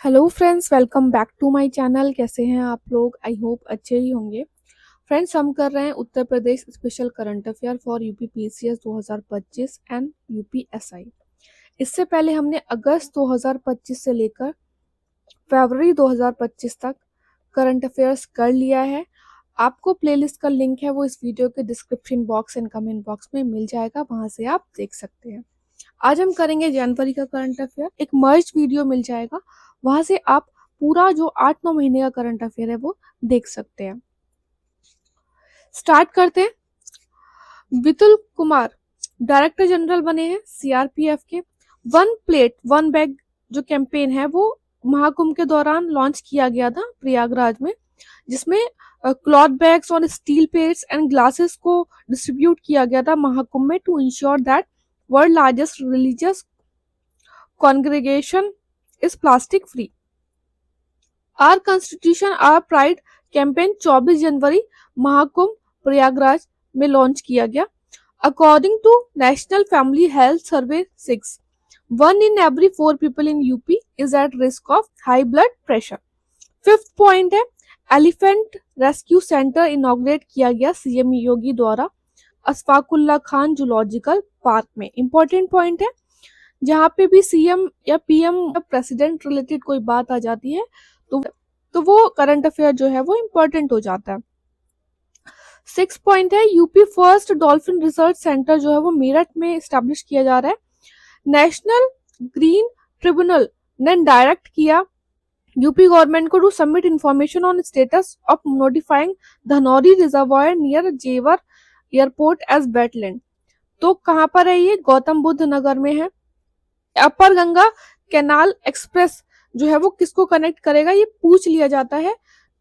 Hello friends, welcome back to my channel. कैसे हैं आप लोग? आई होप अच्छे ही होंगे। फ्रेंड्स, हम कर रहे हैं Uttar Pradesh special current affair for UP PCS 2025 and UPSI. इससे पहले हमने अगस्त 2025 से लेकर फरवरी 2025 तक करंट अफेयर्स कर लिया है। आपको प्लेलिस्ट का लिंक है वो इस वीडियो के description box and comment box में मिल जाएगा, वहां से आप देख सकते हैं। आज हम करेंगे जनवरी का करंट अफेयर। एक मर्ज वीडियो मिल जाएगा, वहां से आप पूरा जो 8-9 महीने का करंट अफेयर है वो देख सकते हैं। स्टार्ट करते हैं। विपुल कुमार डायरेक्टर जनरल बने हैं सीआरपीएफ के। वन प्लेट वन बैग जो कैंपेन है वो महाकुंभ के दौरान लॉन्च किया गया था प्रयागराज में, जिसमें क्लॉथ बैग्स और स्टील प्लेट्स एंड ग्लासेस को डिस्ट्रीब्यूट किया गया था महाकुंभ में to ensure that world largest religious congregation is plastic free. Our constitution our pride campaign 24 जनवरी महाकुंभ प्रयागराज में लॉन्च किया गया। According to national family health survey 6, 1 in every 4 people in UP is at risk of high blood pressure। Fifth point है, elephant rescue centre inaugurate किया गया CM योगी द्वारा Ashfaqulla Khan zoological park में। Important point है, जहां पे भी सीएम या पीएम या प्रेसिडेंट रिलेटेड कोई बात आ जाती है तो वो करंट अफेयर जो है वो इम्पोर्टेंट हो जाता है। 6 पॉइंट है, UP first dolphin research centre जो है वो मेरठ में स्टैब्लिश किया जा रहा है। नेशनल ग्रीन ट्रिब्यूनल ने डायरेक्ट किया यूपी गवर्नमेंट को to submit information on status of notifying Dhanauri reservoir near Jewar airport as wetland. तो कहां पर है ये? गौतम बुद्ध नगर में है। अपर गंगा कैनाल एक्सप्रेस जो है वो किसको कनेक्ट करेगा, ये पूछ लिया जाता है।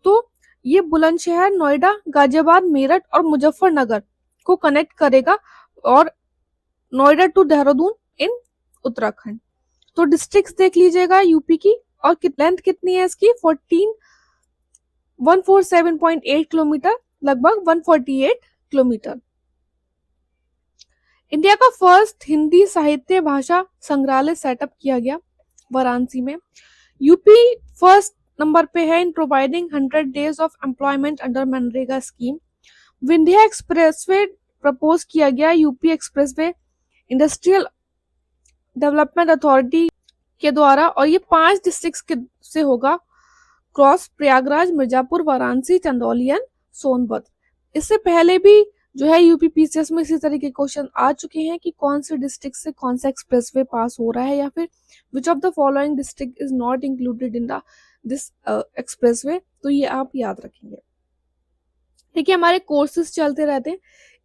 तो ये बुलंदशहर, नोएडा, गाजियाबाद, मेरठ और मुजफ्फरनगर को कनेक्ट करेगा, और नोएडा टू देहरादून इन उत्तराखंड। तो डिस्ट्रिक्ट्स देख लीजिएगा यूपी की, और लेंथ कितनी है इसकी? 147.8 किलोमीटर, लगभग 148 किलोमीटर। इंडिया का फर्स्ट हिंदी साहित्य भाषा संग्रहालय सेटअप किया गया वाराणसी में। यूपी फर्स्ट नंबर पे है in providing 100 days of employment under MNREGA scheme. Vindhya expressway propose किया गया UP expressway industrial development authority के द्वारा, और ये 5 डिस्ट्रिक्ट से होगा क्रॉस, प्रयागराज, मिर्जापुर, वाराणसी, चंदौली एंड सोनभद्र। इससे पहले भी जो है यूपी पीसीएस में इसी तरह के क्वेश्चन आ चुके हैं कि कौन से डिस्ट्रिक्ट से कौन सा एक्सप्रेसवे पास हो रहा है, या फिर which of the following district is not included in this expressway. तो ये आप याद रखेंगे। देखिए, हमारे कोर्सेज चलते रहते हैं।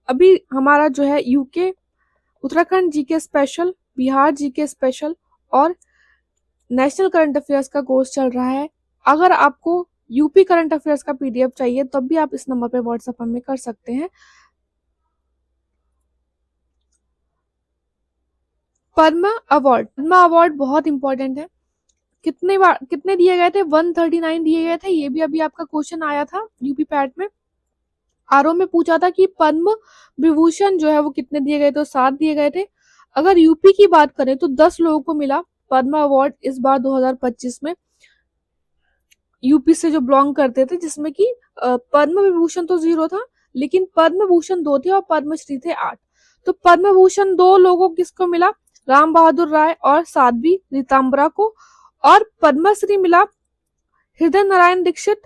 अभी हमारा जो है UK, Uttarakhand GK special, Bihar GK special और नेशनल करंट अफेयर्स का कोर्स चल रहा है। अगर आपको यूपी करंट अफेयर्स का पीडीएफ चाहिए तब भी आप इस नंबर पे व्हाट्सएप हमें कर सकते हैं। पद्म अवार्ड बहुत इंपॉर्टेंट है। कितने दिए गए थे? 139 दिए गए थे। ये भी अभी आपका क्वेश्चन आया था यूपी पैट में। आरओ में पूछा था कि पद्म विभूषण जो है वो कितने दिए गए? तो 7 दिए गए थे। अगर यूपी की बात करें तो 10 लोगों को मिला पद्म अवार्ड इस बार 2025 में, यूपी से जो बिलोंग करते थे, जिसमें कि पद्म विभूषण तो 0 था, लेकिन पद्म भूषण 2 थे और पद्मश्री थे 8। तो पद्म भूषण 2 लोगों किसको मिला? राम बहादुर राय और साध्वी रीतांबरा को। और पद्मश्री मिला हृदय नारायण दीक्षित,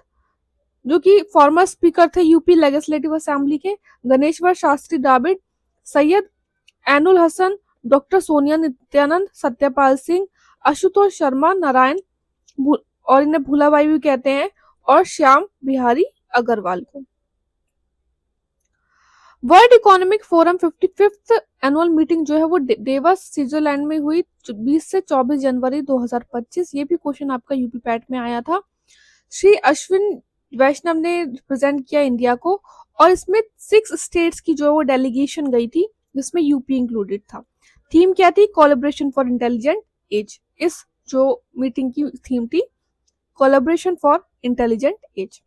जो कि फॉर्मर स्पीकर थे यूपी लेजिस्लेटिव असेंबली के, गणेश्वर शास्त्री द्राविड़, सैयद एनुल हसन, डॉक्टर सोनिया नित्यानंद, सत्यपाल सिंह, आशुतोष शर्मा, नारायण और इन्हें भूलाबाई भी कहते हैं, और श्याम बिहारी अग्रवाल को। World economic forum 55th annual meeting जो है वो डेवस स्विट्जरलैंड में हुई 20 से 24 जनवरी 2025। ये भी क्वेश्चन आपका यूपी पैट में आया था। श्री अश्विन वैष्णव ने रिप्रेजेंट किया इंडिया को, और इसमें 6 स्टेट्स की जो वो डेलीगेशन गई थी, जिसमें यूपी इंक्लूडेड था। थीम क्या थी? Collaboration for intelligent age. इस जो मीटिंग की थीम थी collaboration for intelligent age.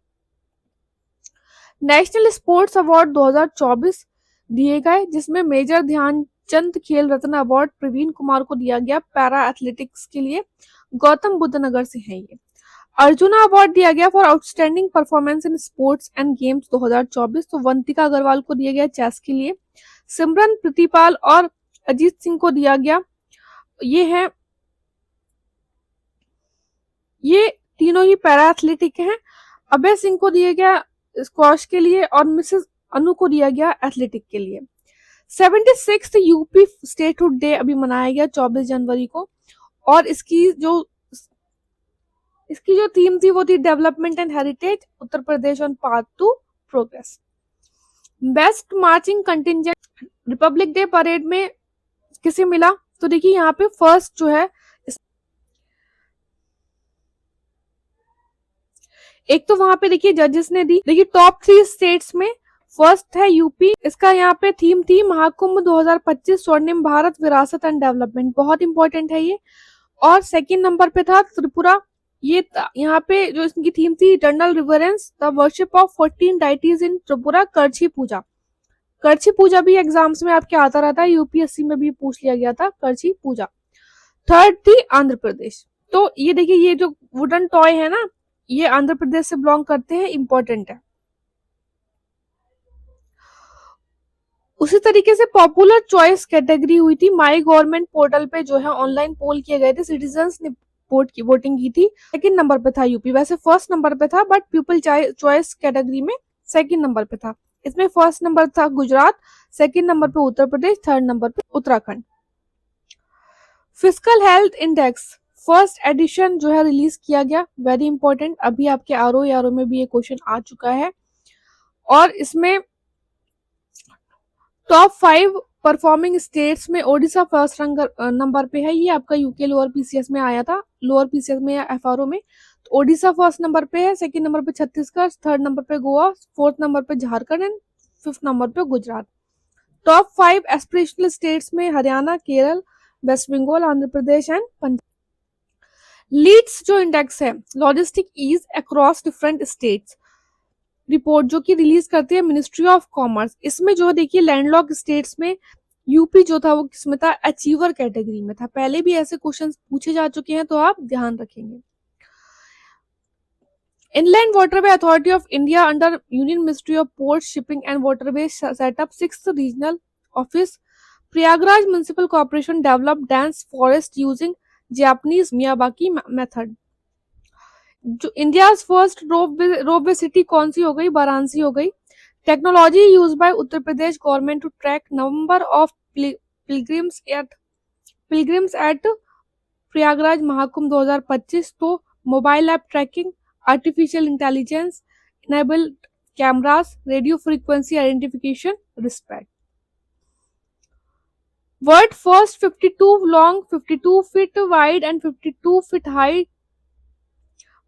National sports award 2024 दिए गए, जिसमें मेजर ध्यानचंद खेल रत्न अवार्ड प्रवीण कुमार को दिया गया पैरा एथलेटिक्स के लिए। गौतम बुद्ध नगर से हैं ये। अर्जुना अवार्ड दिया गया for outstanding performance in sports and games 2024, तो वंतिका अग्रवाल को दिया गया चेस के लिए। सिमरन प्रीतिपाल और अजीत सिंह को दिया गया, ये तीनों ही पैरा एथलेटिक हैं। अभय सिंह को दिया गया स्क्वॉश के लिए और मिसेस अनु को दिया गया एथलेटिक के लिए। 76th यूपी स्टेटहुड डे अभी मनाया गया 24 जनवरी को, और इसकी जो थीम थी वो थी development and heritage, Uttar Pradesh on path to progress. Best marching contingent Republic Day parade में किसे मिला, तो देखिए यहाँ पे फर्स्ट जो है, एक तो वहां पे देखिए जजेस ने दी, देखिए टॉप 3 स्टेट्स में फर्स्ट है यूपी। इसका यहाँ पे थीम थी महाकुंभ 2025 स्वर्णिम भारत विरासत एंड डेवलपमेंट, बहुत इंपॉर्टेंट है ये। और सेकंड नंबर पे था त्रिपुरा, ये यहाँ पे जो इसकी थीम थी eternal reverence the worship of 14 deities in Tripura, Kharchi Puja. करछी पूजा भी एग्जाम्स में आपके आता रहता है, यूपीएससी में भी पूछ लिया गया था करछी पूजा। थर्ड थी आंध्र प्रदेश, तो ये देखिए ये जो वुडन टॉय है ना, ये आंध्र प्रदेश से बिलोंग करते हैं, इंपॉर्टेंट है। उसी तरीके से पॉपुलर चॉइस कैटेगरी हुई थी माई गवर्नमेंट पोर्टल पे, जो है ऑनलाइन पोल किए गए थे, सिटीजंस ने वोटिंग की थी। सेकंड नंबर पे था यूपी, वैसे फर्स्ट नंबर पे था बट पीपल चॉइस कैटेगरी में सेकंड नंबर पे था। इसमें फर्स्ट नंबर था गुजरात, सेकंड नंबर पे उत्तर प्रदेश, थर्ड नंबर पे Uttarakhand. Physical health index first edition जो है रिलीज किया गया, वेरी इंपॉर्टेंट, अभी आपके आरओ में भी ये क्वेश्चन आ चुका है। और इसमें टॉप 5 परफॉर्मिंग स्टेट्स में ओडिशा फर्स्ट नंबर पे है, ये आपका यूके लोअर पीसीएस में आया था, लोअर पीसीएस में या एफआरओ में। तो ओडिशा फर्स्ट नंबर पे है, सेकंड नंबर पे छत्तीसगढ़, थर्ड नंबर पे गोवा, फोर्थ नंबर पे झारखंड एंड फिफ्थ नंबर पे गुजरात। टॉप 5 एस्पिरेशनल स्टेट्स में हरियाणा, केरल, वेस्ट बंगाल, आंध्र प्रदेश एंड पंजाब। लीड्स जो इंडेक्स है logistic ease across different states report, जो कि रिलीज करती है मिनिस्ट्री ऑफ कॉमर्स। इसमें जो देखिए लैंडलॉक स्टेट्स में यूपी जो था वो किसमें था, अचीवर कैटेगरी में था। पहले भी ऐसे क्वेश्चंस पूछे जा चुके हैं, तो आप ध्यान रखेंगे। Inland waterway authority of India under union ministry of port shipping and waterway setup 6th regional office. Prayagraj municipal corporation develop dense forest using Japanese Miyawaki method. जो इंडिया फर्स्ट रोपवे सिटी कौन सी हो गई, वाराणसी हो गई। Technology use by Uttar Pradesh government to track number of pilgrims at Prayagraj Mahakumbh 2025, तो mobile app tracking, artificial intelligence enabled cameras, radio frequency identification, respect. World first 52 long, 52 feet wide and 52 feet high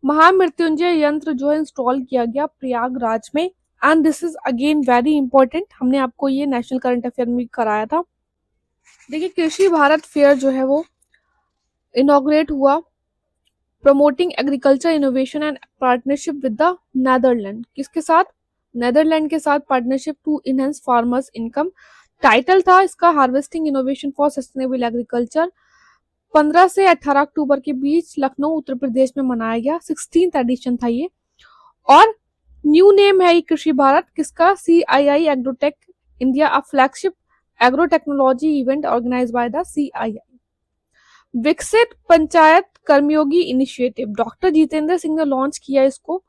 Mahamrityunjay yantra जो है install किया गया प्रयागराज में। And this is again very important, हमने आपको ये national current affair में कराया था। देखिए कृषि भारत फेयर जो है वो इनॉग्रेट हुआ, promoting agriculture innovation and partnership with the Netherland, किसके साथ, नेदरलैंड के साथ partnership to enhance farmers income. Title था इसका harvesting innovation for sustainable agriculture. 15 से 18 अक्टूबर के बीच लखनऊ उत्तर प्रदेश में मनाया गया, 16th एडिशन था ये। और न्यू नेम है ये कृषि भारत, किसका, CII agrotech India, a flagship agro technology event organise by the CII। Viksit Panchayat Karmayogi initiative, doctor Jitendra Singh ने लॉन्च किया इसको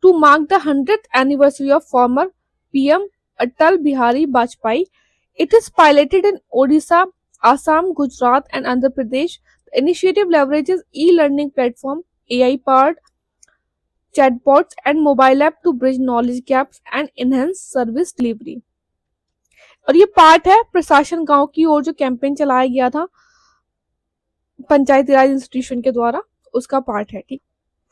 to mark the 100th anniversary of former PM Atal Bihari Vajpayee. It is piloted in Odisha, Assam, Gujarat and Andhra Pradesh. The initiative leverages e-learning platform, AI-powered chatbots and mobile app to bridge knowledge gaps and enhance service delivery. और ये part है प्रशासन गांव की ओर जो campaign चलाया गया था पंचायती राज इंस्टीट्यूशन के द्वारा, उसका पार्ट है। ठीक,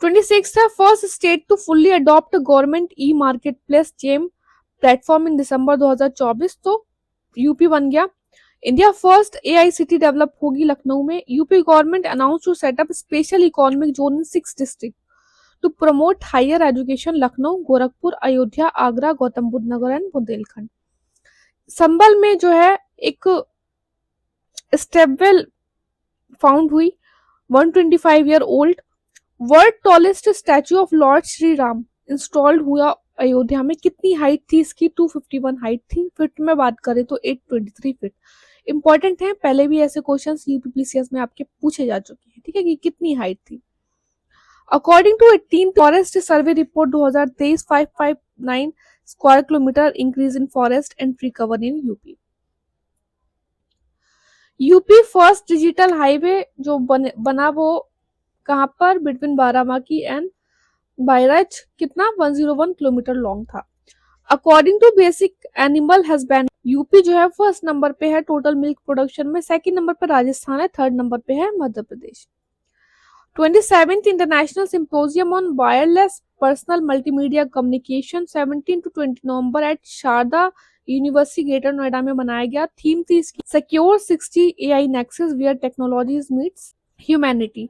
26 है first state to fully adopt government e marketplace GeM platform in December 2024, तो यूपी बन गया। इंडिया फर्स्ट AICT डेवलप होगी लखनऊ में। UP government announce to set up special economic zone in 6 district to promote higher education, Lucknow, Gorakhpur, Ayodhya, Agra, Gautam Buddh Nagar and Bundelkhand. Sambhal में जो है एक stepwell found हुई 125 year old. World tallest statue of lord Shri Ram installed हुआ अयोध्या में। कितनी हाइट थी इसकी? 251 हाइट थी। फिट में बात करें तो 823 फीट। इंपॉर्टेंट है, पहले भी ऐसे क्वेश्चंस यूपीपीसीएस में आपके पूछे जा चुके हैं, ठीक है, कि कितनी हाइट थी। According to 18 forest survey report 2023, 559 square kilometre increase in forest and tree cover in UP. UP first digital highway जो बना वो कहां पर? Between Barabanki and Bahraich. कितना? 101 किलोमीटर लॉन्ग था। According to basic animal husbandry, UP जो है फर्स्ट नंबर पे है टोटल मिल्क प्रोडक्शन में। सेकंड नंबर पे राजस्थान है। थर्ड नंबर पे है Madhya Pradesh. 27th international symposium on wireless personal multimedia communication 17 to 20 November at Sharda university greater Noida में मनाया गया। थीम थी इसकी secure 60 AI nexus where technologies meets humanity.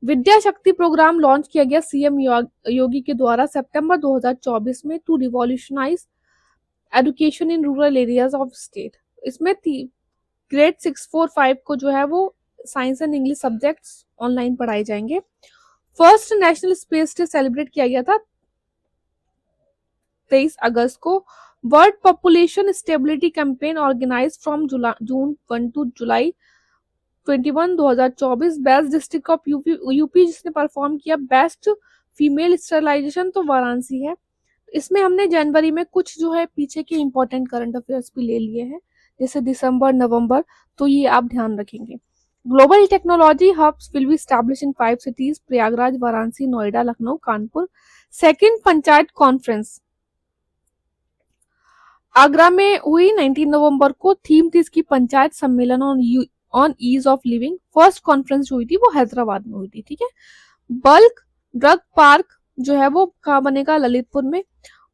Vidya Shakti program launch किया गया सीएम योगी के द्वारा सितंबर 2024 में to revolutionize education in rural areas of state. इसमें ग्रेड 645 को जो है वो science and English subjects online पढ़ाए जाएंगे। First national space day celebrate किया गया था 23 अगस्त को। World population stability campaign organize from June 1 to July 21 2024। Best district of UP जिसने परफॉर्म किया बेस्ट फीमेल स्टरलाइजेशन तो वाराणसी है। इसमें हमने जनवरी में कुछ जो है पीछे के इंपॉर्टेंट करंट अफेयर्स भी ले लिए हैं, जैसे दिसंबर नवंबर, तो ये आप ध्यान रखेंगे। Global technology hubs will be establish in 5 cities, Prayagraj, Varanasi, Noida, Lucknow, Kanpur. Second panchayat conference Agra में हुई 19 नवंबर को। थीम थी इसकी पंचायत सम्मेलन on ease of living. First conference हुई थी वो हैदराबाद में हुई थी, ठीक है। बल्क ड्रग पार्क जो है वो कहाँ बनेगा? ललितपुर में।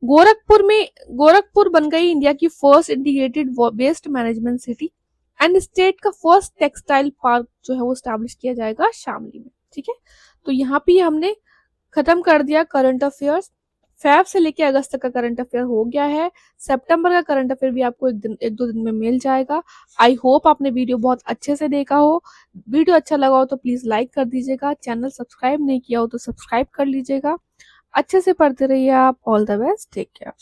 गोरखपुर बन गई इंडिया की first integrated waste management city. And state का फर्स्ट टेक्सटाइल पार्क जो है वो स्टैब्लिश किया जाएगा शामली में, ठीक है। तो यहाँ पे हमने खत्म कर दिया करंट अफेयर्स। फेब से लेके अगस्त तक का करंट अफेयर हो गया है। सितंबर का करंट अफेयर भी आपको एक दो दिन में मिल जाएगा। आई होप आपने वीडियो बहुत अच्छे से देखा हो। वीडियो अच्छा लगा हो तो प्लीज लाइक कर दीजिएगा। चैनल सब्सक्राइब नहीं किया हो तो सब्सक्राइब कर लीजिएगा। अच्छे से पढ़ते रहिए आप। All the best, take care.